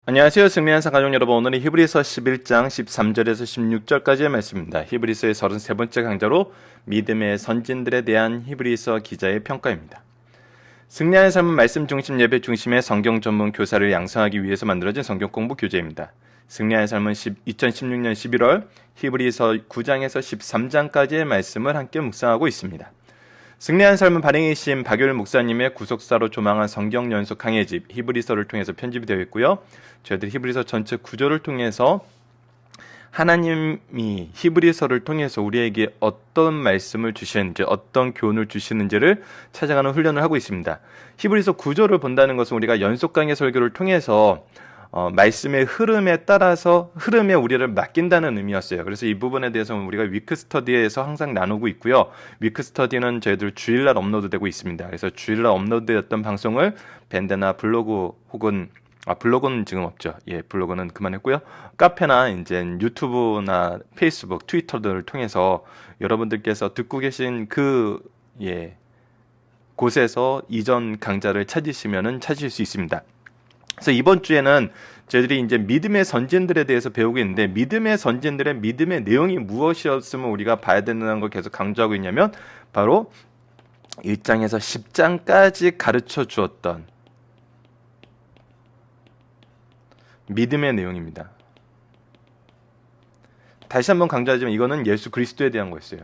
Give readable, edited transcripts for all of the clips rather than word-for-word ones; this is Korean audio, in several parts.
안녕하세요. 승리한사 가족 여러분. 오늘은 히브리서 11장 13절에서 16절까지의 말씀입니다. 히브리서의 33번째 강좌로 믿음의 선진들에 대한 히브리서 기자의 평가입니다. 승리하는 삶은 말씀 중심 예배 중심의 성경 전문 교사를 양성하기 위해서 만들어진 성경 공부 교재입니다. 승리하는 삶은 2016년 11월 히브리서 9장에서 13장까지의 말씀을 함께 묵상하고 있습니다. 승리한 삶은 발행이신 박율 목사님의 구속사로 조망한 성경 연속 강해집 히브리서를 통해서 편집이 되어 있고요. 저희들 히브리서 전체 구조를 통해서 하나님이 히브리서를 통해서 우리에게 어떤 말씀을 주시는지, 어떤 교훈을 주시는지를 찾아가는 훈련을 하고 있습니다. 히브리서 구조를 본다는 것은 우리가 연속 강해 설교를 통해서 말씀의 흐름에 따라서 흐름에 우리를 맡긴다는 의미였어요. 그래서 이 부분에 대해서는 우리가 위크 스터디에서 항상 나누고 있고요. 위크 스터디는 저희들 주일날 업로드되고 있습니다. 그래서 주일날 업로드됐던 방송을 밴드나 블로그 혹은 블로그는 지금 없죠. 블로그는 그만했고요. 카페나 이제 유튜브나 페이스북, 트위터들을 통해서 여러분들께서 듣고 계신 곳에서 이전 강좌를 찾으실 수 있습니다. 그래서 이번 주에는 저희들이 이제 믿음의 선진들에 대해서 배우고 있는데, 믿음의 선진들의 믿음의 내용이 무엇이었으면 우리가 봐야 된다는 걸 계속 강조하고 있냐면 바로 1장에서 10장까지 가르쳐 주었던 믿음의 내용입니다. 다시 한번 강조하지만 이거는 예수 그리스도에 대한 거였어요.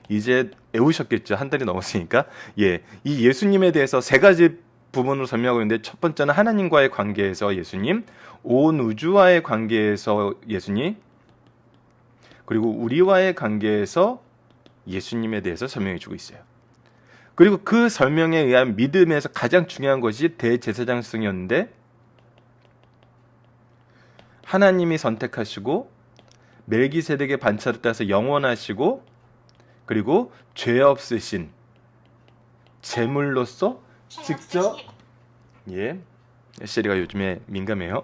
이제 외우셨겠죠. 한 달이 넘었으니까. 이 예수님에 대해서 세 가지 부분으로 설명하고 있는데, 첫 번째는 하나님과의 관계에서 예수님, 온 우주와의 관계에서 예수님, 그리고 우리와의 관계에서 예수님에 대해서 설명해 주고 있어요. 그리고 그 설명에 의한 믿음에서 가장 중요한 것이 대제사장승이었는데, 하나님이 선택하시고 멜기세덱의 반차를 따라서 영원하시고, 그리고 죄 없으신 제물로서 직접 시리가 요즘에 민감해요.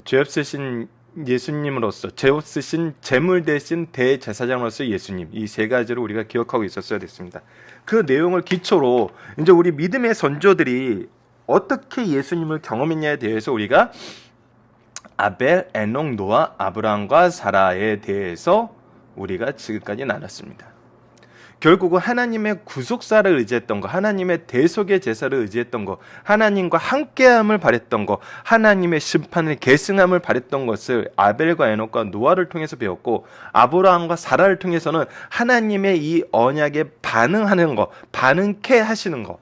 죄 없으신 예수님으로서, 죄 없으신 제물 대신 대제사장으로서 예수님, 이 세 가지를 우리가 기억하고 있었어야 됐습니다. 그 내용을 기초로 이제 우리 믿음의 선조들이 어떻게 예수님을 경험했냐에 대해서 우리가 아벨, 에녹, 노아, 아브라함과 사라에 대해서 우리가 지금까지 나눴습니다. 결국은 하나님의 구속사를 의지했던 거, 하나님의 대속의 제사를 의지했던 거, 하나님과 함께함을 바랬던 거, 하나님의 심판을 계승함을 바랬던 것을 아벨과 에녹과 노아를 통해서 배웠고, 아브라함과 사라를 통해서는 하나님의 이 언약에 반응하는 거, 반응케 하시는 거.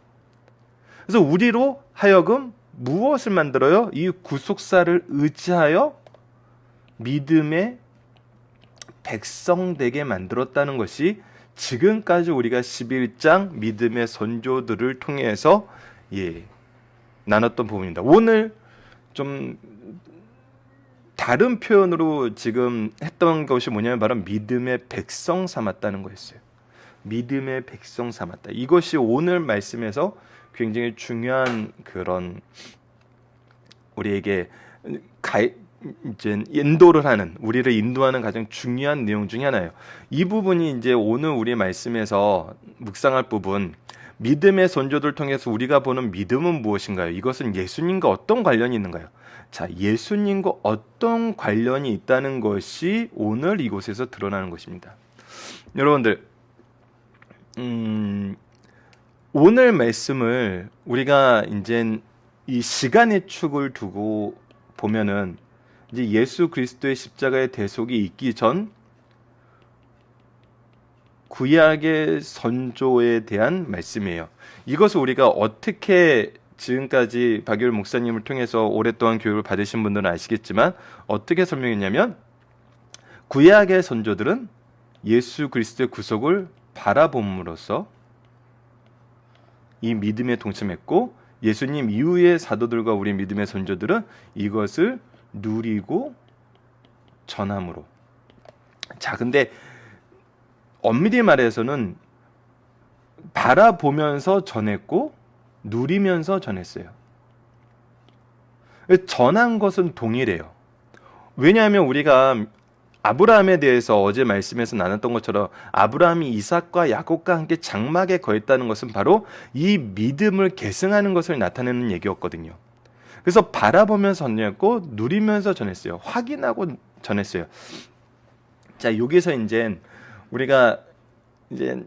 그래서 우리로 하여금 무엇을 만들어요? 이 구속사를 의지하여 믿음의 백성 되게 만들었다는 것이 지금까지 우리가 11장 믿음의 선조들을 통해서 나눴던 부분입니다. 오늘 좀 다른 표현으로 지금 했던 것이 뭐냐면 바로 믿음의 백성 삼았다는 거였어요. 믿음의 백성 삼았다. 이것이 오늘 말씀에서 굉장히 중요한 그런 우리에게 이제 우리를 인도하는 가장 중요한 내용 중에 하나예요. 이 부분이 이제 오늘 우리 말씀에서 묵상할 부분, 믿음의 선조들 통해서 우리가 보는 믿음은 무엇인가요? 이것은 예수님과 어떤 관련이 있는가요? 자, 예수님과 어떤 관련이 있다는 것이 오늘 이곳에서 드러나는 것입니다. 여러분들, 오늘 말씀을 우리가 이제 이 시간의 축을 두고 보면은 이제 예수 그리스도의 십자가의 대속이 있기 전 구약의 선조에 대한 말씀이에요. 이것을 우리가 어떻게 지금까지 박율 목사님을 통해서 오랫동안 교육을 받으신 분들은 아시겠지만 어떻게 설명했냐면, 구약의 선조들은 예수 그리스도의 구속을 바라봄으로써 이 믿음에 동참했고, 예수님 이후의 사도들과 우리 믿음의 선조들은 이것을 누리고 전함으로. 자, 근데 엄밀히 말해서는 바라보면서 전했고 누리면서 전했어요. 전한 것은 동일해요. 왜냐하면 우리가 아브라함에 대해서 어제 말씀에서 나눴던 것처럼 아브라함이 이삭과 야곱과 함께 장막에 거했다는 것은 바로 이 믿음을 계승하는 것을 나타내는 얘기였거든요. 그래서 바라보면서 전했고 누리면서 전했어요. 확인하고 전했어요. 자, 여기서 이제 우리가 이제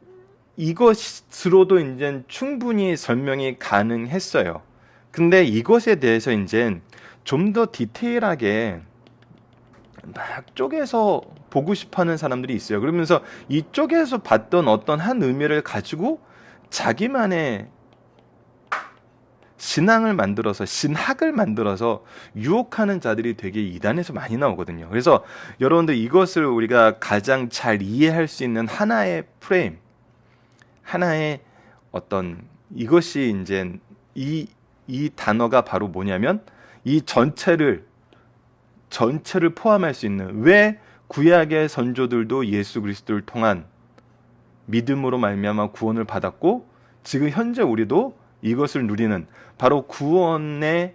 이것으로도 이제 충분히 설명이 가능했어요. 근데 이것에 대해서 이제 좀 더 디테일하게 막 쪼개서 보고 싶어하는 사람들이 있어요. 그러면서 이쪽에서 봤던 어떤 한 의미를 가지고 자기만의 신앙을 만들어서 신학을 만들어서 유혹하는 자들이 되게 이단에서 많이 나오거든요. 그래서 여러분들 이것을 우리가 가장 잘 이해할 수 있는 하나의 프레임, 하나의 어떤 이것이 이제 이 단어가 바로 뭐냐면 이 전체를 포함할 수 있는, 왜 구약의 선조들도 예수 그리스도를 통한 믿음으로 말미암아 구원을 받았고 지금 현재 우리도 이것을 누리는 바로 구원에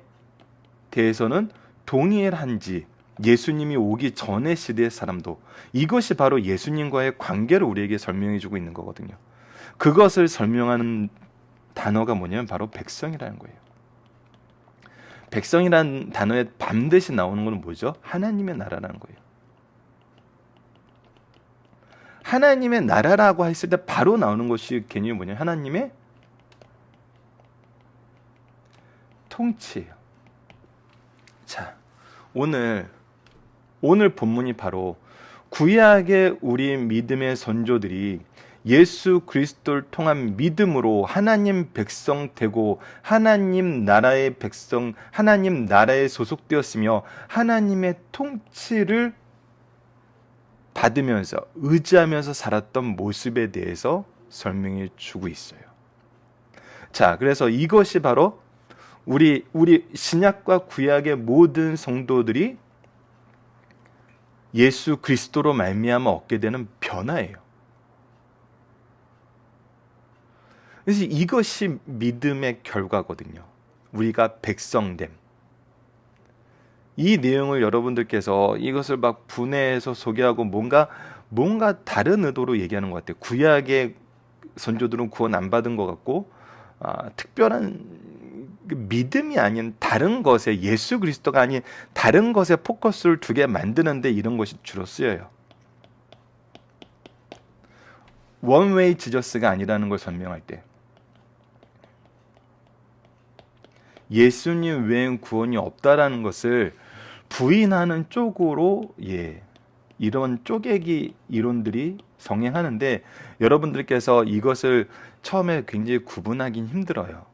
대해서는 동일한지, 예수님이 오기 전의 시대의 사람도 이것이 바로 예수님과의 관계를 우리에게 설명해 주고 있는 거거든요. 그것을 설명하는 단어가 뭐냐면 바로 백성이라는 거예요. 백성이라는 단어에 반드시 나오는 것은 뭐죠? 하나님의 나라라는 거예요. 하나님의 나라라고 했을 때 바로 나오는 것이 개념이 뭐냐면 하나님의 통치예요. 자, 오늘 본문이 바로 구약의 우리 믿음의 선조들이 예수 그리스도를 통한 믿음으로 하나님 백성 되고 하나님 나라의 백성, 하나님 나라에 소속되었으며 하나님의 통치를 받으면서 의지하면서 살았던 모습에 대해서 설명해 주고 있어요. 자, 그래서 이것이 바로 우리 신약과 구약의 모든 성도들이 예수 그리스도로 말미암아 얻게 되는 변화예요. 그래서 이것이 믿음의 결과거든요. 우리가 백성됨. 이 내용을 여러분들께서 이것을 막 분해해서 소개하고 뭔가 다른 의도로 얘기하는 것 같아요. 구약의 선조들은 구원 안 받은 것 같고 특별한 믿음이 아닌 다른 것에, 예수 그리스도가 아닌 다른 것에 포커스를 두게 만드는데 이런 것이 주로 쓰여요. 원웨이 지저스가 아니라는 걸 설명할 때 예수님 외엔 구원이 없다라는 것을 부인하는 쪽으로 이런 쪼개기 이론들이 성행하는데 여러분들께서 이것을 처음에 굉장히 구분하긴 힘들어요.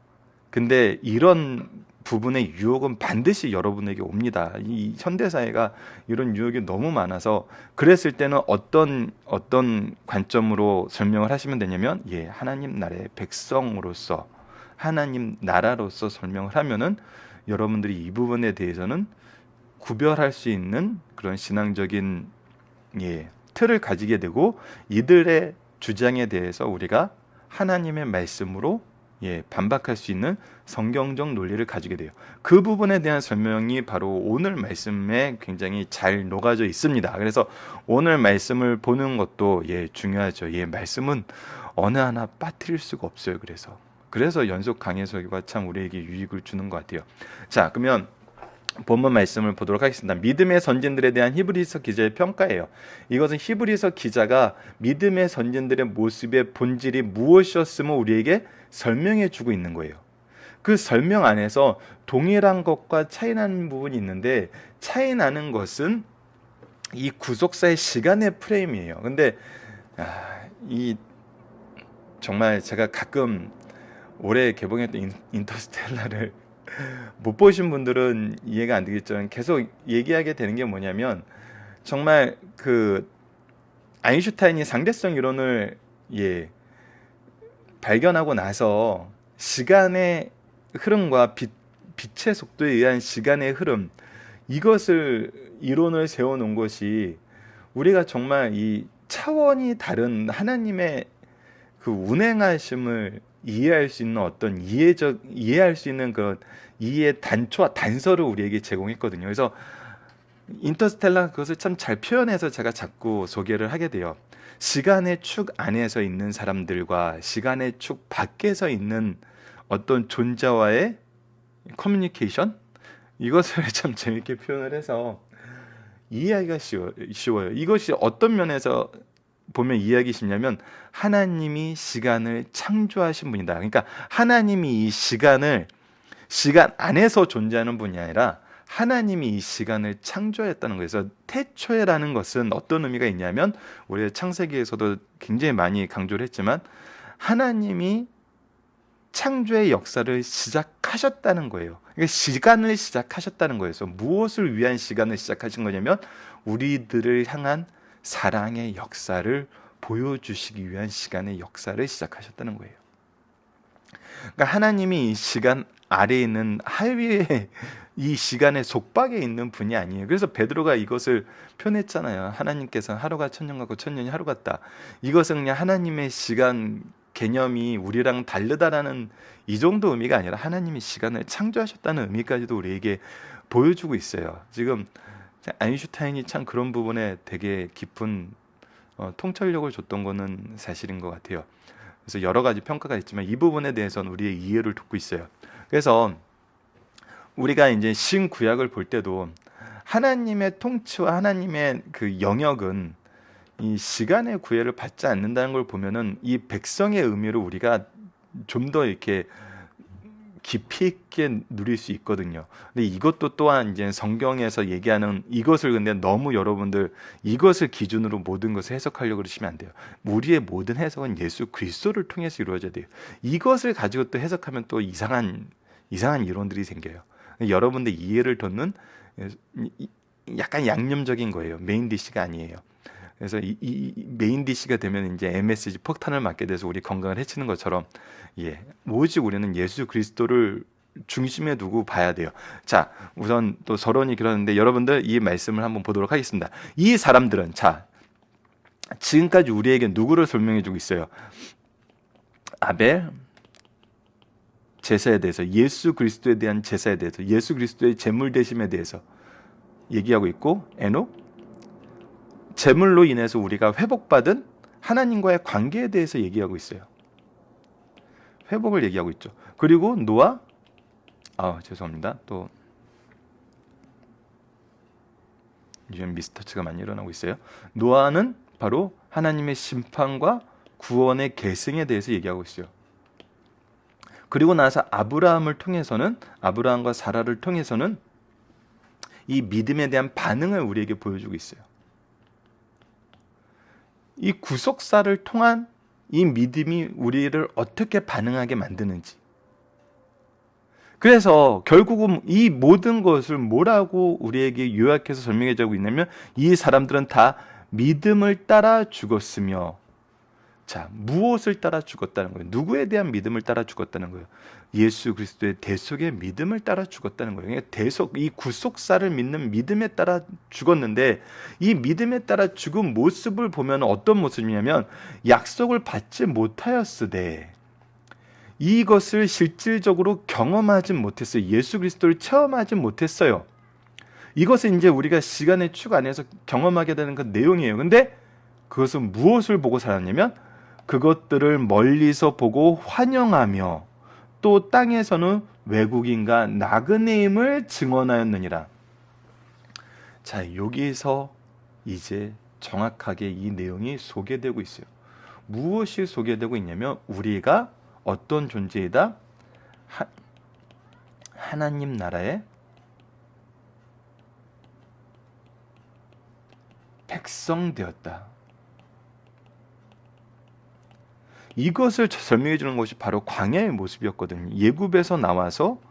근데 이런 부분의 유혹은 반드시 여러분에게 옵니다. 이 현대사회가 이런 유혹이 너무 많아서 그랬을 때는 어떤 관점으로 설명을 하시면 되냐면 하나님 나라의 백성으로서 하나님 나라로서 설명을 하면은 여러분들이 이 부분에 대해서는 구별할 수 있는 그런 신앙적인 틀을 가지게 되고 이들의 주장에 대해서 우리가 하나님의 말씀으로 반박할 수 있는 성경적 논리를 가지게 돼요. 그 부분에 대한 설명이 바로 오늘 말씀에 굉장히 잘 녹아져 있습니다. 그래서 오늘 말씀을 보는 것도 중요하죠. 말씀은 어느 하나 빠뜨릴 수가 없어요. 그래서 연속 강해 설교가 참 우리에게 유익을 주는 것 같아요. 자, 그러면 본문 말씀을 보도록 하겠습니다. 믿음의 선진들에 대한 히브리서 기자의 평가예요. 이것은 히브리서 기자가 믿음의 선진들의 모습의 본질이 무엇이었음을 우리에게 설명해 주고 있는 거예요. 그 설명 안에서 동일한 것과 차이 나는 부분이 있는데 차이 나는 것은 이 구속사의 시간의 프레임이에요. 근데 정말 제가 가끔 올해 개봉했던 인터스텔라를 못 보신 분들은 이해가 안 되겠지만 계속 얘기하게 되는 게 뭐냐면 정말 그 아인슈타인이 상대성 이론을 발견하고 나서 시간의 흐름과 빛의 속도에 의한 시간의 흐름, 이것을 이론을 세워놓은 것이 우리가 정말 이 차원이 다른 하나님의 그 운행하심을 이해할 수 있는 어떤 이해할 수 있는 그런 이해의 단초와 단서를 우리에게 제공했거든요. 그래서 인터스텔라 그것을 참 잘 표현해서 제가 자꾸 소개를 하게 돼요. 시간의 축 안에서 있는 사람들과 시간의 축 밖에서 있는 어떤 존재와의 커뮤니케이션, 이것을 참 재밌게 표현을 해서 이해하기가 쉬워요. 이것이 어떤 면에서 보면 이해하기 쉽냐면, 하나님이 시간을 창조하신 분이다. 그러니까 하나님이 이 시간을 시간 안에서 존재하는 분이 아니라 하나님이 이 시간을 창조했다는 거예요. 그래서 태초에라는 것은 어떤 의미가 있냐면, 우리 창세기에서도 굉장히 많이 강조를 했지만, 하나님이 창조의 역사를 시작하셨다는 거예요. 그러니까 시간을 시작하셨다는 거예요. 그래서 무엇을 위한 시간을 시작하신 거냐면, 우리들을 향한 사랑의 역사를 보여주시기 위한 시간의 역사를 시작하셨다는 거예요. 그러니까 하나님이 이 시간 아래에 있는 하위에 이 시간의 속박에 있는 분이 아니에요. 그래서 베드로가 이것을 표현했잖아요. 하나님께서는 하루가 천년 같고 천년이 하루 같다. 이것은 그냥 하나님의 시간 개념이 우리랑 다르다라는 이 정도 의미가 아니라 하나님이 시간을 창조하셨다는 의미까지도 우리에게 보여주고 있어요. 지금 아인슈타인이 참 그런 부분에 되게 깊은 통찰력을 줬던 거는 사실인 것 같아요. 그래서 여러 가지 평가가 있지만 이 부분에 대해서는 우리의 이해를 돕고 있어요. 그래서 우리가 이제 신구약을 볼 때도 하나님의 통치와 하나님의 그 영역은 이 시간의 구애를 받지 않는다는 걸 보면은 이 백성의 의미를 우리가 좀 더 이렇게 깊이 있게 누릴 수 있거든요. 근데 이것도 또한 이제 성경에서 얘기하는 이것을, 근데 너무 여러분들 이것을 기준으로 모든 것을 해석하려고 그러시면 안 돼요. 우리의 모든 해석은 예수 그리스도를 통해서 이루어져야 돼요. 이것을 가지고 또 해석하면 또 이상한 이론들이 생겨요. 여러분들 이해를 돕는 약간 양념적인 거예요. 메인 디시가 아니에요. 그래서 이 메인 디시가 되면 이제 MSG 폭탄을 맞게 돼서 우리 건강을 해치는 것처럼, 오직 우리는 예수 그리스도를 중심에 두고 봐야 돼요. 자, 우선 또 서론이 길었는데 여러분들 이 말씀을 한번 보도록 하겠습니다. 이 사람들은, 자, 지금까지 우리에게 누구를 설명해 주고 있어요? 아벨 제사에 대해서, 예수 그리스도에 대한 제사에 대해서, 예수 그리스도의 제물 대심에 대해서 얘기하고 있고, 에녹 제물로 인해서 우리가 회복받은 하나님과의 관계에 대해서 얘기하고 있어요. 회복을 얘기하고 있죠. 그리고 노아, 죄송합니다. 또 요즘 미스터치가 많이 일어나고 있어요. 노아는 바로 하나님의 심판과 구원의 계승에 대해서 얘기하고 있어요. 그리고 나서 아브라함과 사라를 통해서는 이 믿음에 대한 반응을 우리에게 보여주고 있어요. 이 구속사를 통한 이 믿음이 우리를 어떻게 반응하게 만드는지. 그래서 결국은 이 모든 것을 뭐라고 우리에게 요약해서 설명해 주고 있냐면, 이 사람들은 다 믿음을 따라 죽었으며, 자, 무엇을 따라 죽었다는 거예요? 누구에 대한 믿음을 따라 죽었다는 거예요? 예수 그리스도의 대속의 믿음을 따라 죽었다는 거예요. 그러니까 이 구속사를 믿는 믿음에 따라 죽었는데, 이 믿음에 따라 죽은 모습을 보면 어떤 모습이냐면, 약속을 받지 못하였으되 이것을 실질적으로 경험하지 못했어요. 예수 그리스도를 체험하지 못했어요. 이것은 이제 우리가 시간의 축 안에서 경험하게 되는 그 내용이에요. 근데 그것은 무엇을 보고 살았냐면, 그것들을 멀리서 보고 환영하며 또 땅에서는 외국인과 나그네임을 증언하였느니라. 자, 여기서 이제 정확하게 이 내용이 소개되고 있어요. 무엇이 소개되고 있냐면, 우리가 어떤 존재이다? 하나님 나라의 백성 되었다. 이것을 설명해 주는 것이 바로 광야의 모습이었거든요. 예굽에서 나와서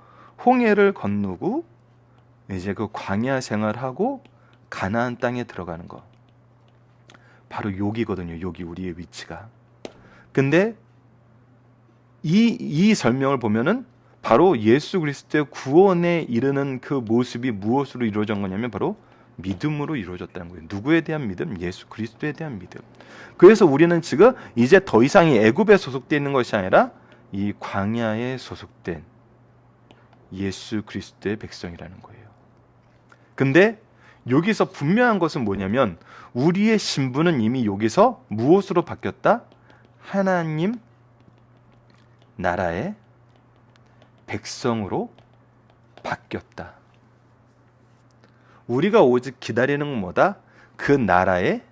홍해를 건너고 이제 그 광야 생활하고 가나안 땅에 들어가는 것. 바로 여기거든요. 여기 우리의 위치가. 근데 이 설명을 보면은 바로 예수 그리스도의 구원에 이르는 그 모습이 무엇으로 이루어진 거냐면 바로 믿음으로 이루어졌다는 거예요. 누구에 대한 믿음? 예수 그리스도에 대한 믿음. 그래서 우리는 지금 이제 더 이상 이 애굽에 소속되어 있는 것이 아니라 이 광야에 소속된 예수 그리스도의 백성이라는 거예요. 근데 여기서 분명한 것은 뭐냐면 우리의 신분은 이미 여기서 무엇으로 바뀌었다? 하나님 나라의 백성으로 바뀌었다. 우리가 오직 기다리는 건 뭐다? 그 나라의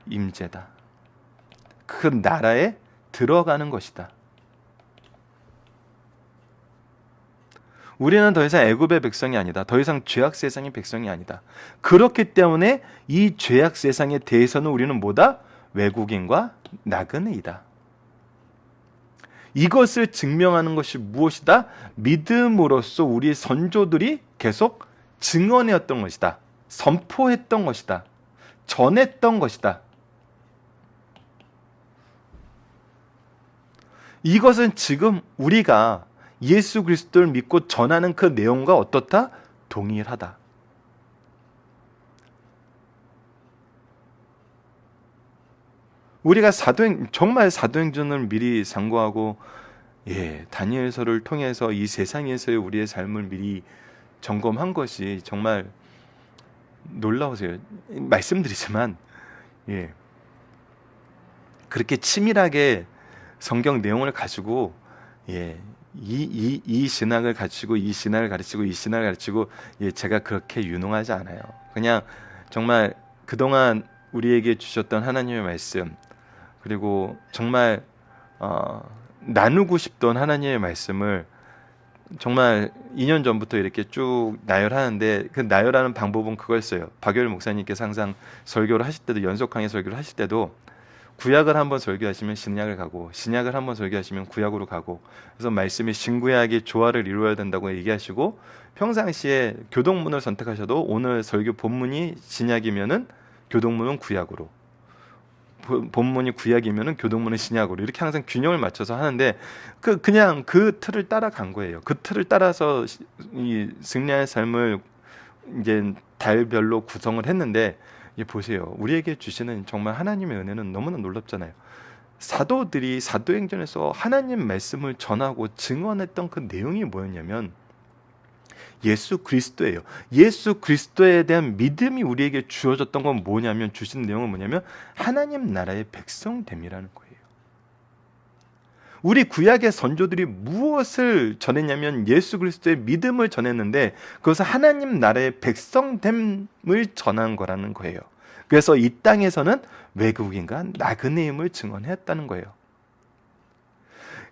임재다. 그 나라에 들어가는 것이다. 우리는 더 이상 애굽의 백성이 아니다. 더 이상 죄악 세상의 백성이 아니다. 그렇기 때문에 이 죄악 세상에 대해서는 우리는 뭐다? 외국인과 나그네이다. 이것을 증명하는 것이 무엇이다? 믿음으로써 우리 선조들이 계속 증언해왔던 것이다. 선포했던 것이다. 전했던 것이다. 이것은 지금 우리가 예수 그리스도를 믿고 전하는 그 내용과 어떻다? 동일하다. 우리가 정말 사도행전을 미리 상고하고 다니엘서를 통해서 이 세상에서의 우리의 삶을 미리 점검한 것이 정말 놀라우세요. 말씀드리지만 그렇게 치밀하게 성경 내용을 가지고 이 신학을 가르치고 이 신학을 가르치고 이 신학을 가르치고 제가 그렇게 유능하지 않아요. 그냥 정말 그동안 우리에게 주셨던 하나님의 말씀, 그리고 정말 나누고 싶던 하나님의 말씀을 정말 2년 전부터 이렇게 쭉 나열하는데, 그 나열하는 방법은 그거였어요. 박열 목사님께서 항상 설교를 하실 때도, 연속 강의 설교를 하실 때도 구약을 한번 설교하시면 신약을 가고, 신약을 한번 설교하시면 구약으로 가고, 그래서 말씀이 신구약의 조화를 이루어야 된다고 얘기하시고, 평상시에 교동문을 선택하셔도 오늘 설교 본문이 신약이면은 교동문은 구약으로, 본문이 구약이면은 교동문은 신약으로, 이렇게 항상 균형을 맞춰서 하는데 그냥 그 틀을 따라간 거예요. 그 틀을 따라서 이 승리의 삶을 이제 달별로 구성을 했는데, 보세요. 우리에게 주시는 정말 하나님의 은혜는 너무나 놀랍잖아요. 사도들이 사도행전에서 하나님 말씀을 전하고 증언했던 그 내용이 뭐였냐면 예수 그리스도예요. 예수 그리스도에 대한 믿음이 우리에게 주어졌던 건 뭐냐면, 주신 내용은 뭐냐면 하나님 나라의 백성됨이라는 거예요. 우리 구약의 선조들이 무엇을 전했냐면 예수 그리스도의 믿음을 전했는데, 그것은 하나님 나라의 백성됨을 전한 거라는 거예요. 그래서 이 땅에서는 외국인과 나그네임을 증언했다는 거예요.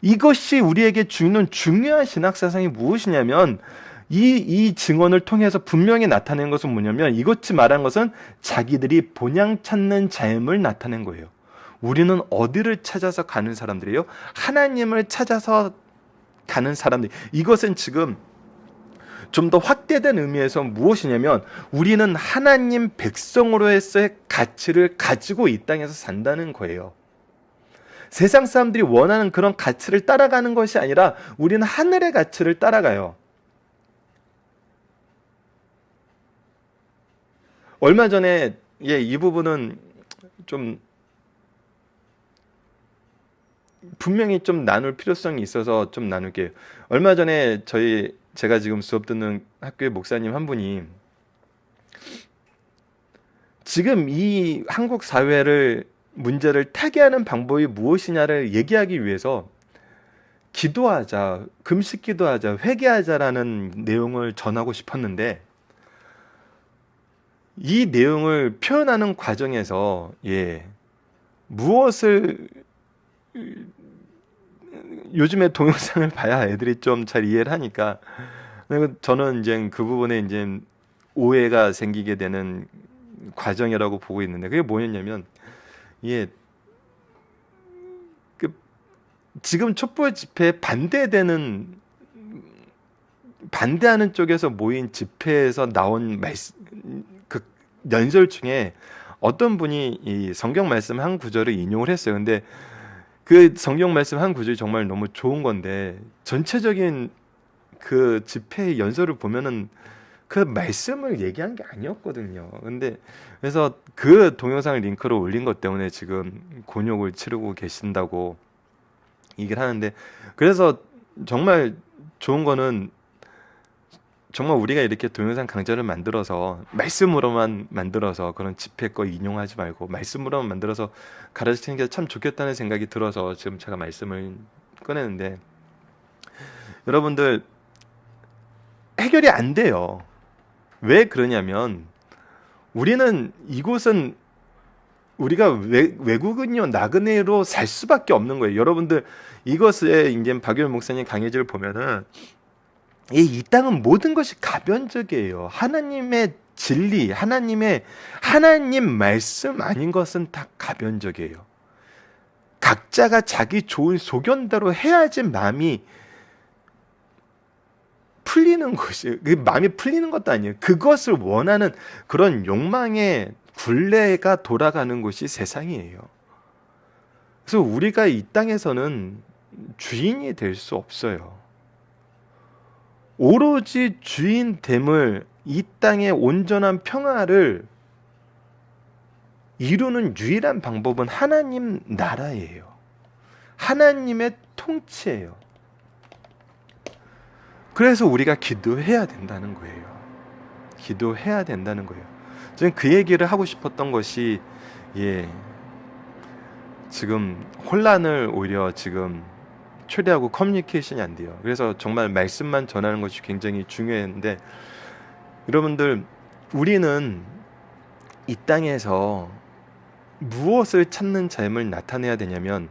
이것이 우리에게 주는 중요한 신학사상이 무엇이냐면, 이 증언을 통해서 분명히 나타낸 것은 뭐냐면, 이것이 말한 것은 자기들이 본향 찾는 자임을 나타낸 거예요. 우리는 어디를 찾아서 가는 사람들이에요? 하나님을 찾아서 가는 사람들. 이것은 지금 좀 더 확대된 의미에서 무엇이냐면, 우리는 하나님 백성으로서의 가치를 가지고 이 땅에서 산다는 거예요. 세상 사람들이 원하는 그런 가치를 따라가는 것이 아니라 우리는 하늘의 가치를 따라가요. 얼마 전에 이 부분은 좀 분명히 좀 나눌 필요성이 있어서 좀 나눌게요. 얼마 전에 제가 지금 수업 듣는 학교의 목사님 한 분이 지금 이 한국 사회를 문제를 타개하는 방법이 무엇이냐를 얘기하기 위해서 기도하자, 금식 기도하자, 회개하자라는 내용을 전하고 싶었는데, 이 내용을 표현하는 과정에서 무엇을, 요즘에 동영상을 봐야 애들이 좀 잘 이해를 하니까, 저는 이제 그 부분에 이제 오해가 생기게 되는 과정이라고 보고 있는데, 그게 뭐였냐면, 지금 촛불 집회에 반대하는 쪽에서 모인 집회에서 나온 그 연설 중에 어떤 분이 이 성경 말씀 한 구절을 인용을 했어요. 근데 그 성경 말씀 한 구절이 정말 너무 좋은 건데, 전체적인 그 집회의 연설을 보면은 그 말씀을 얘기한 게 아니었거든요. 근데 그래서 그 동영상을 링크로 올린 것 때문에 지금 곤욕을 치르고 계신다고 얘기를 하는데, 그래서 정말 좋은 거는 정말 우리가 이렇게 동영상 강좌를 만들어서 말씀으로만 만들어서 그런 집회 거 인용하지 말고 말씀으로만 만들어서 가르치는 게 참 좋겠다는 생각이 들어서 지금 제가 말씀을 꺼내는데, 여러분들 해결이 안 돼요. 왜 그러냐면 우리는 이곳은 우리가 외국인요 나그네로 살 수밖에 없는 거예요. 여러분들 이것에 이제 박유일 목사님 강의지를 보면은 이 땅은 모든 것이 가변적이에요. 하나님의 진리, 하나님 말씀 아닌 것은 다 가변적이에요. 각자가 자기 좋은 소견대로 해야지 마음이 풀리는 것이, 마음이 풀리는 것도 아니에요. 그것을 원하는 그런 욕망의 굴레가 돌아가는 곳이 세상이에요. 그래서 우리가 이 땅에서는 주인이 될 수 없어요. 오로지 주인됨을, 이 땅의 온전한 평화를 이루는 유일한 방법은 하나님 나라예요. 하나님의 통치예요. 그래서 우리가 기도해야 된다는 거예요. 기도해야 된다는 거예요. 저는 그 얘기를 하고 싶었던 것이, 지금 혼란을 오히려 지금 초래하고 커뮤니케이션이 안 돼요. 그래서 정말 말씀만 전하는 것이 굉장히 중요한데, 여러분들 우리는 이 땅에서 무엇을 찾는 삶을 나타내야 되냐면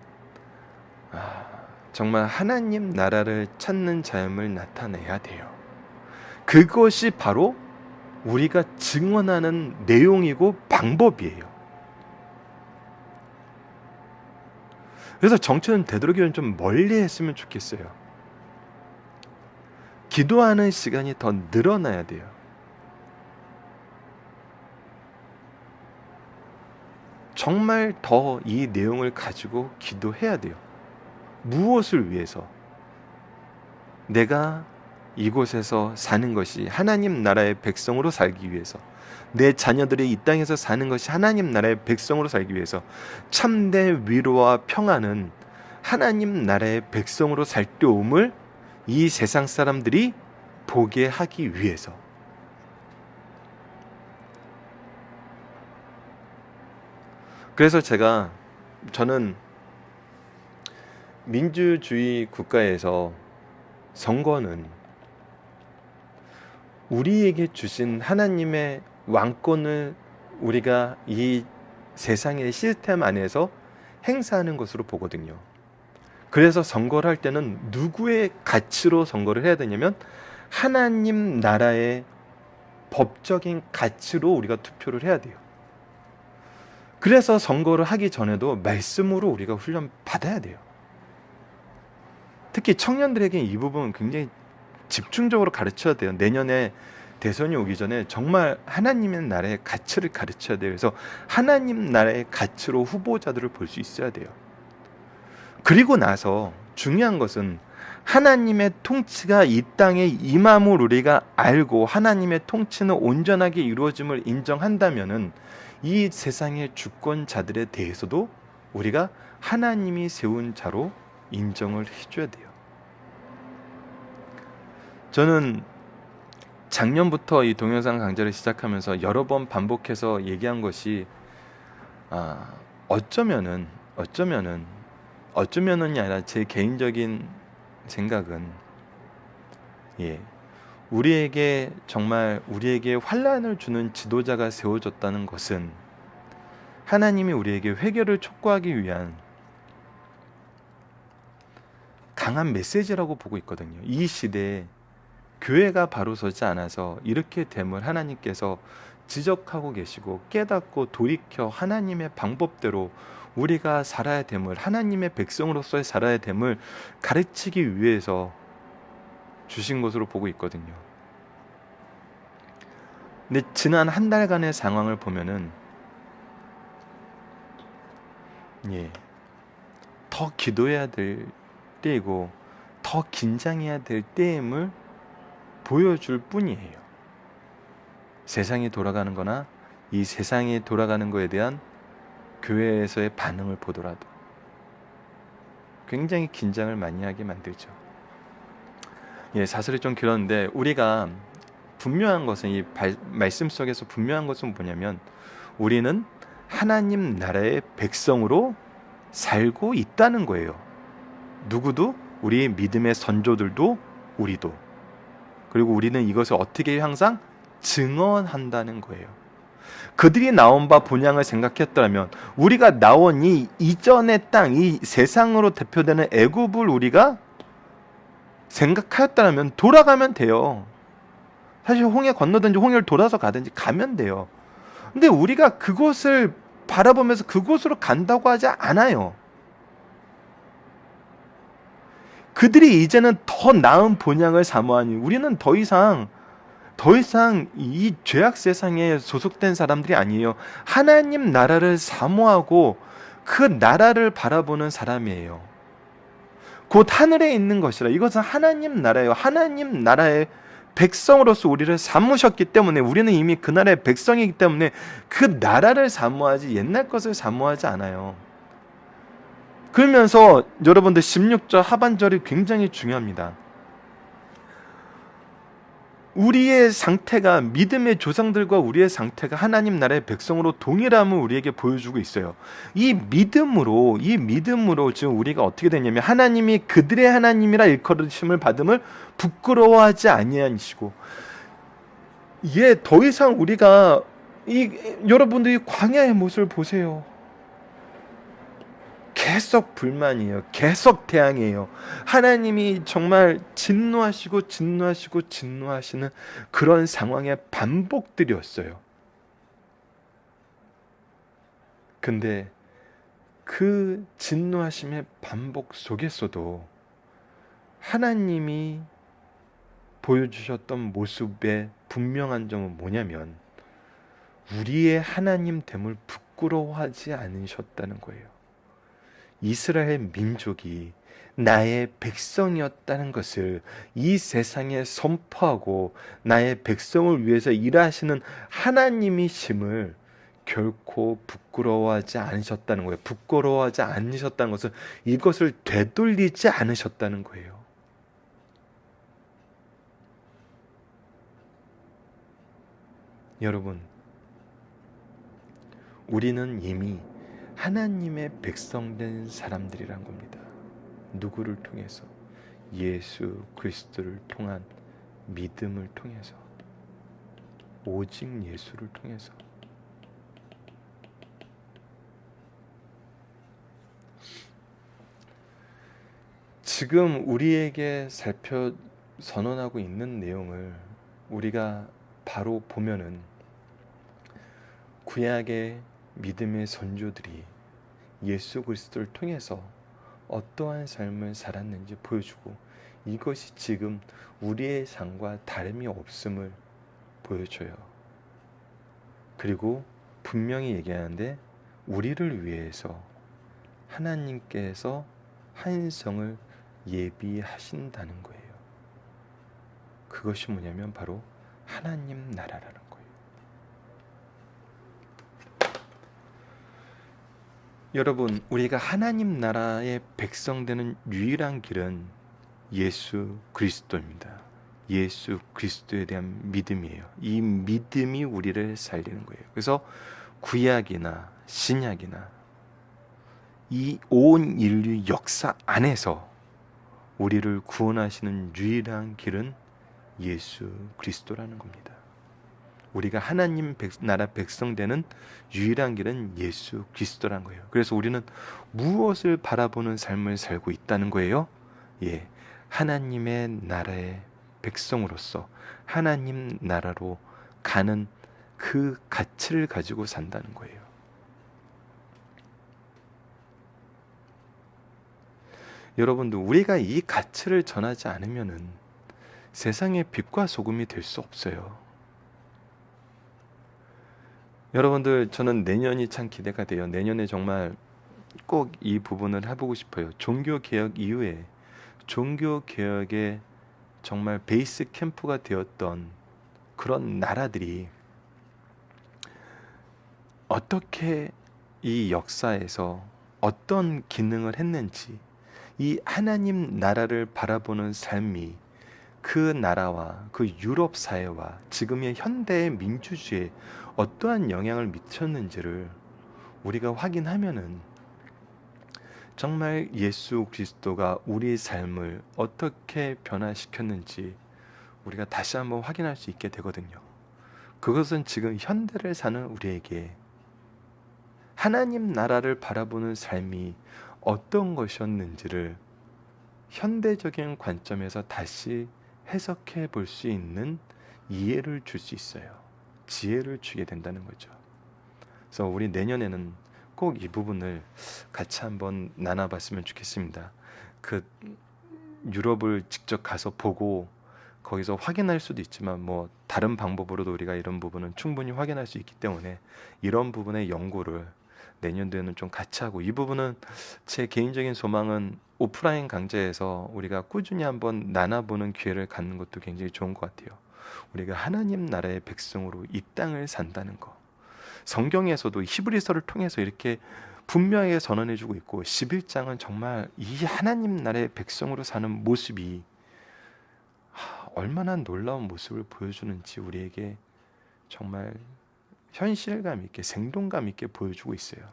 정말 하나님 나라를 찾는 삶을 나타내야 돼요. 그것이 바로 우리가 증언하는 내용이고 방법이에요. 그래서 정치는 되도록이면 좀 멀리 했으면 좋겠어요. 기도하는 시간이 더 늘어나야 돼요. 정말 더 이 내용을 가지고 기도해야 돼요. 무엇을 위해서? 내가 이곳에서 사는 것이 하나님 나라의 백성으로 살기 위해서, 내 자녀들이 이 땅에서 사는 것이 하나님 나라의 백성으로 살기 위해서, 참된 위로와 평안은 하나님 나라의 백성으로 살 때움을 이 세상 사람들이 보게 하기 위해서. 그래서 저는 민주주의 국가에서 선거는 우리에게 주신 하나님의 왕권을 우리가 이 세상의 시스템 안에서 행사하는 것으로 보거든요. 그래서 선거를 할 때는 누구의 가치로 선거를 해야 되냐면 하나님 나라의 법적인 가치로 우리가 투표를 해야 돼요. 그래서 선거를 하기 전에도 말씀으로 우리가 훈련 받아야 돼요. 특히 청년들에게 이 부분은 굉장히 집중적으로 가르쳐야 돼요. 내년에 대선이 오기 전에 정말 하나님의 나라의 가치를 가르쳐야 돼요. 그래서 하나님 나라의 가치로 후보자들을 볼 수 있어야 돼요. 그리고 나서 중요한 것은 하나님의 통치가 이 땅에 임함을 우리가 알고 하나님의 통치는 온전하게 이루어짐을 인정한다면은 이 세상의 주권자들에 대해서도 우리가 하나님이 세운 자로 인정을 해줘야 돼요. 저는 작년부터 이 동영상 강좌를 시작하면서 여러 번 반복해서 얘기한 것이 어쩌면은이 아니라 제 개인적인 생각은 우리에게 환난을 주는 지도자가 세워졌다는 것은 하나님이 우리에게 회개를 촉구하기 위한 강한 메시지라고 보고 있거든요. 이 시대에 교회가 바로 서지 않아서 이렇게 됨을 하나님께서 지적하고 계시고, 깨닫고 돌이켜 하나님의 방법대로 우리가 살아야 됨을, 하나님의 백성으로서의 살아야 됨을 가르치기 위해서 주신 것으로 보고 있거든요. 근데 지난 한 달간의 상황을 보면은 더 기도해야 될 때이고 더 긴장해야 될 때임을 보여줄 뿐이에요. 세상이 돌아가는 거나 이 세상이 돌아가는 거에 대한 교회에서의 반응을 보더라도 굉장히 긴장을 많이 하게 만들죠. 사설이 좀 길었는데, 우리가 분명한 것은 이 말씀 속에서 분명한 것은 뭐냐면 우리는 하나님 나라의 백성으로 살고 있다는 거예요. 누구도, 우리의 믿음의 선조들도, 우리도. 그리고 우리는 이것을 어떻게 항상 증언한다는 거예요. 그들이 나온 바 본향을 생각했더라면 우리가 나온 이 이전의 땅, 이 세상으로 대표되는 애굽을 우리가 생각하였다면 돌아가면 돼요. 사실 홍해 건너든지 홍해를 돌아서 가든지 가면 돼요. 근데 우리가 그곳을 바라보면서 그곳으로 간다고 하지 않아요. 그들이 이제는 더 나은 본향을 사모하니 우리는 더 이상 이 죄악 세상에 소속된 사람들이 아니에요. 하나님 나라를 사모하고 그 나라를 바라보는 사람이에요. 곧 하늘에 있는 것이라. 이것은 하나님 나라예요. 하나님 나라의 백성으로서 우리를 삼으셨기 때문에 우리는 이미 그 나라의 백성이기 때문에 그 나라를 사모하지 옛날 것을 사모하지 않아요. 그러면서 여러분들 16절 하반절이 굉장히 중요합니다. 우리의 상태가, 믿음의 조상들과 우리의 상태가 하나님 나라의 백성으로 동일함을 우리에게 보여주고 있어요. 이 믿음으로 지금 우리가 어떻게 되냐면 하나님이 그들의 하나님이라 일컬으심을 받음을 부끄러워하지 아니하시고, 더 이상 우리가 여러분들이 광야의 모습을 보세요. 계속 불만이에요. 계속 태양이에요. 하나님이 정말 진노하시는 그런 상황의 반복들이었어요. 근데 그 진노하심의 반복 속에서도 하나님이 보여주셨던 모습의 분명한 점은 뭐냐면 우리의 하나님됨을 부끄러워하지 않으셨다는 거예요. 이스라엘 민족이 나의 백성이었다는 것을 이 세상에 선포하고 나의 백성을 위해서 일하시는 하나님이심을 결코 부끄러워하지 않으셨다는 거예요. 부끄러워하지 않으셨다는 것은 이것을 되돌리지 않으셨다는 거예요. 여러분, 우리는 이미 하나님의 백성된 사람들이란 겁니다. 누구를 통해서? 예수 그리스도를 통한 믿음을 통해서, 오직 예수를 통해서. 지금 우리에게 선언하고 있는 내용을 우리가 바로 보면은 구약의 믿음의 선조들이 예수 그리스도를 통해서 어떠한 삶을 살았는지 보여주고, 이것이 지금 우리의 삶과 다름이 없음을 보여줘요. 그리고 분명히 얘기하는데 우리를 위해서 하나님께서 한 성을 예비하신다는 거예요. 그것이 뭐냐면 바로 하나님 나라라는 거예요. 여러분, 우리가 하나님 나라의 백성 되는 유일한 길은 예수 그리스도입니다. 예수 그리스도에 대한 믿음이에요. 이 믿음이 우리를 살리는 거예요. 그래서 구약이나 신약이나 이 온 인류 역사 안에서 우리를 구원하시는 유일한 길은 예수 그리스도라는 겁니다. 우리가 하나님 나라 백성 되는 유일한 길은 예수 그리스도라는 거예요. 그래서 우리는 무엇을 바라보는 삶을 살고 있다는 거예요? 하나님의 나라의 백성으로서 하나님 나라로 가는 그 가치를 가지고 산다는 거예요. 여러분들, 우리가 이 가치를 전하지 않으면은 세상의 빛과 소금이 될 수 없어요. 여러분들, 저는 내년이 참 기대가 돼요. 내년에 정말 꼭 이 부분을 해보고 싶어요. 종교개혁 이후에 종교개혁의 정말 베이스 캠프가 되었던 그런 나라들이 어떻게 이 역사에서 어떤 기능을 했는지, 이 하나님 나라를 바라보는 삶이 그 나라와 그 유럽 사회와 지금의 현대의 민주주의에 어떠한 영향을 미쳤는지를 우리가 확인하면은 정말 예수 그리스도가 우리 삶을 어떻게 변화시켰는지 우리가 다시 한번 확인할 수 있게 되거든요. 그것은 지금 현대를 사는 우리에게 하나님 나라를 바라보는 삶이 어떤 것이었는지를 현대적인 관점에서 다시 해석해 볼 수 있는 이해를 줄 수 있어요. 지혜를 주게 된다는 거죠. 그래서 우리 내년에는 꼭 이 부분을 같이 한번 나눠봤으면 좋겠습니다. 그 유럽을 직접 가서 보고 거기서 확인할 수도 있지만 뭐 다른 방법으로도 우리가 이런 부분은 충분히 확인할 수 있기 때문에 이런 부분의 연구를 내년도에는 좀 같이 하고, 이 부분은 제 개인적인 소망은 오프라인 강좌에서 우리가 꾸준히 한번 나눠보는 기회를 갖는 것도 굉장히 좋은 것 같아요. 우리가 하나님 나라의 백성으로 이 땅을 산다는 거, 성경에서도 히브리서를 통해서 이렇게 분명하게 선언해주고 있고, 11장은 정말 이 하나님 나라의 백성으로 사는 모습이 얼마나 놀라운 모습을 보여주는지 우리에게 정말 현실감 있게, 생동감 있게 보여주고 있어요.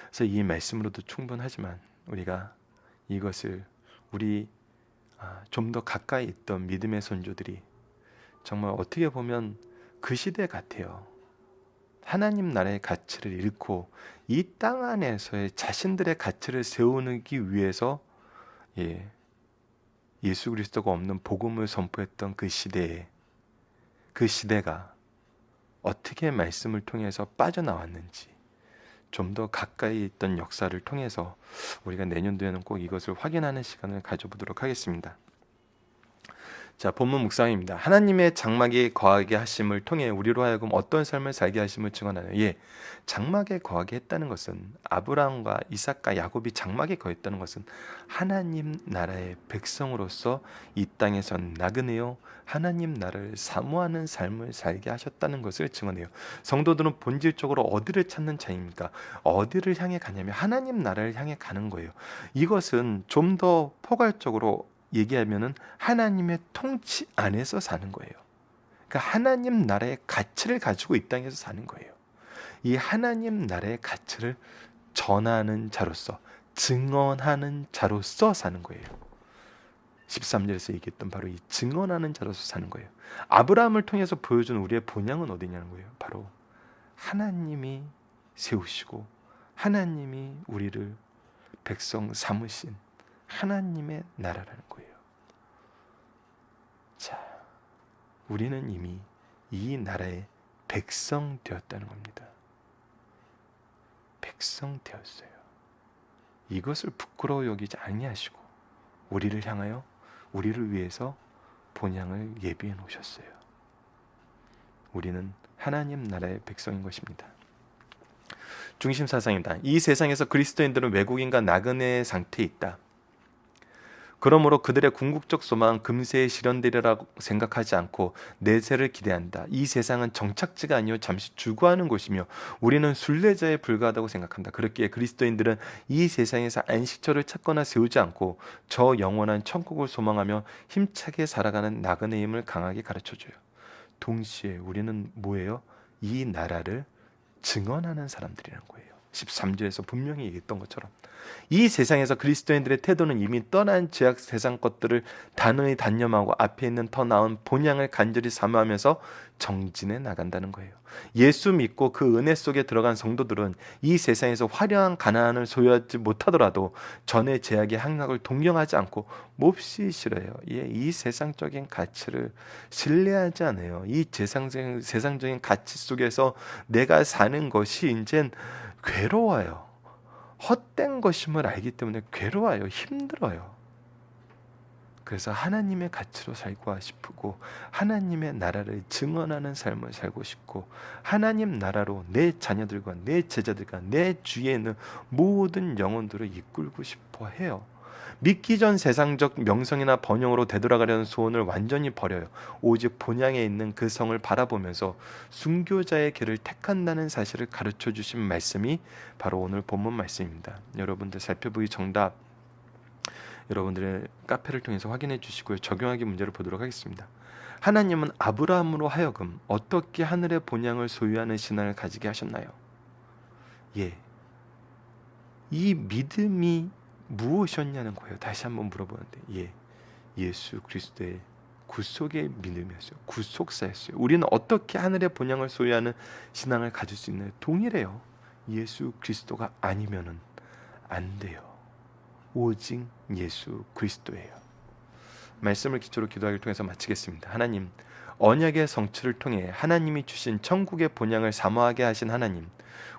그래서 이 말씀으로도 충분하지만 우리가 이것을 우리 좀 더 가까이 있던 믿음의 선조들이 정말 어떻게 보면 그 시대 같아요. 하나님 나라의 가치를 잃고 이 땅 안에서의 자신들의 가치를 세우기 위해서 예수 그리스도가 없는 복음을 선포했던 그 시대에, 그 시대가 어떻게 말씀을 통해서 빠져나왔는지 좀 더 가까이 있던 역사를 통해서 우리가 내년도에는 꼭 이것을 확인하는 시간을 가져보도록 하겠습니다. 자, 본문 묵상입니다. 하나님의 장막에 거하게 하심을 통해 우리로 하여금 어떤 삶을 살게 하심을 증언하여, 장막에 거하게 했다는 것은, 아브라함과 이삭과 야곱이 장막에 거했다는 것은 하나님 나라의 백성으로서 이 땅에서 나그네요 하나님 나라를 사모하는 삶을 살게 하셨다는 것을 증언해요. 성도들은 본질적으로 어디를 찾는 자입니까? 어디를 향해 가냐면 하나님 나라를 향해 가는 거예요. 이것은 좀 더 포괄적으로 얘기하면은 하나님의 통치 안에서 사는 거예요. 그러니까 하나님 나라의 가치를 가지고 이 땅에서 사는 거예요. 이 하나님 나라의 가치를 전하는 자로서, 증언하는 자로서 사는 거예요. 13절에서 얘기했던 바로 이 증언하는 자로서 사는 거예요. 아브라함을 통해서 보여준 우리의 본향은 어디냐는 거예요. 바로 하나님이 세우시고 하나님이 우리를 백성 삼으신 하나님의 나라라는 거예요. 자, 우리는 이미 이 나라의 백성 되었다는 겁니다. 백성 되었어요. 이것을 부끄러워 여기지 아니하시고 우리를 향하여, 우리를 위해서 본향을 예비해 놓으셨어요. 우리는 하나님 나라의 백성인 것입니다. 중심 사상입니다. 이 세상에서 그리스도인들은 외국인과 나그네 상태에 있다. 그러므로 그들의 궁극적 소망은 금세에 실현되리라고 생각하지 않고 내세를 기대한다. 이 세상은 정착지가 아니요 잠시 주거하는 곳이며 우리는 순례자에 불과하다고 생각한다. 그렇기에 그리스도인들은 이 세상에서 안식처를 찾거나 세우지 않고 저 영원한 천국을 소망하며 힘차게 살아가는 나그네임을 강하게 가르쳐줘요. 동시에 우리는 뭐예요? 이 나라를 증언하는 사람들이라는 거예요. 13절에서 분명히 얘기했던 것처럼 이 세상에서 그리스도인들의 태도는 이미 떠난 죄악 세상 것들을 단호히 단념하고 앞에 있는 더 나은 본향을 간절히 사모하면서 정진해 나간다는 거예요. 예수 믿고 그 은혜 속에 들어간 성도들은 이 세상에서 화려한 가나안을 소유하지 못하더라도 전의 죄악의 향락을 동경하지 않고 몹시 싫어해요. 이 세상적인 가치를 신뢰하지 않아요. 이 세상적인 가치 속에서 내가 사는 것이 이젠 괴로워요. 헛된 것임을 알기 때문에 괴로워요. 힘들어요. 그래서 하나님의 가치로 살고 싶고 하나님의 나라를 증언하는 삶을 살고 싶고 하나님 나라로 내 자녀들과 내 제자들과 내 주위에 있는 모든 영혼들을 이끌고 싶어 해요. 믿기 전 세상적 명성이나 번영으로 되돌아가려는 소원을 완전히 버려요. 오직 본향에 있는 그 성을 바라보면서 순교자의 길을 택한다는 사실을 가르쳐 주신 말씀이 바로 오늘 본문 말씀입니다. 여러분들 살펴보기 정답 여러분들의 카페를 통해서 확인해 주시고요. 적용하기 문제를 보도록 하겠습니다. 하나님은 아브라함으로 하여금 어떻게 하늘의 본향을 소유하는 신앙을 가지게 하셨나요? 예, 이 믿음이 무엇이었냐는 거예요. 다시 한번 물어보는데, 예, 예수 그리스도의 구속의 믿음이었어요. 구속사였어요. 우리는 어떻게 하늘의 본향을 소유하는 신앙을 가질 수 있나요? 동일해요. 예수 그리스도가 아니면은 안 돼요. 오직 예수 그리스도예요. 말씀을 기초로 기도하기를 통해서 마치겠습니다. 하나님, 언약의 성취를 통해 하나님이 주신 천국의 본향을 사모하게 하신 하나님,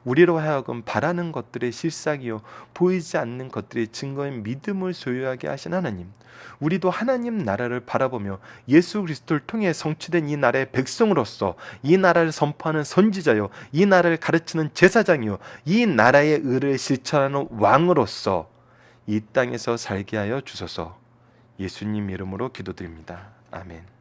우리로 하여금 바라는 것들의 실상이요 보이지 않는 것들의 증거인 믿음을 소유하게 하신 하나님, 우리도 하나님 나라를 바라보며 예수 그리스도를 통해 성취된 이 나라의 백성으로서 이 나라를 선포하는 선지자요, 이 나라를 가르치는 제사장이요, 이 나라의 의를 실천하는 왕으로서 이 땅에서 살게 하여 주소서. 예수님 이름으로 기도드립니다. 아멘.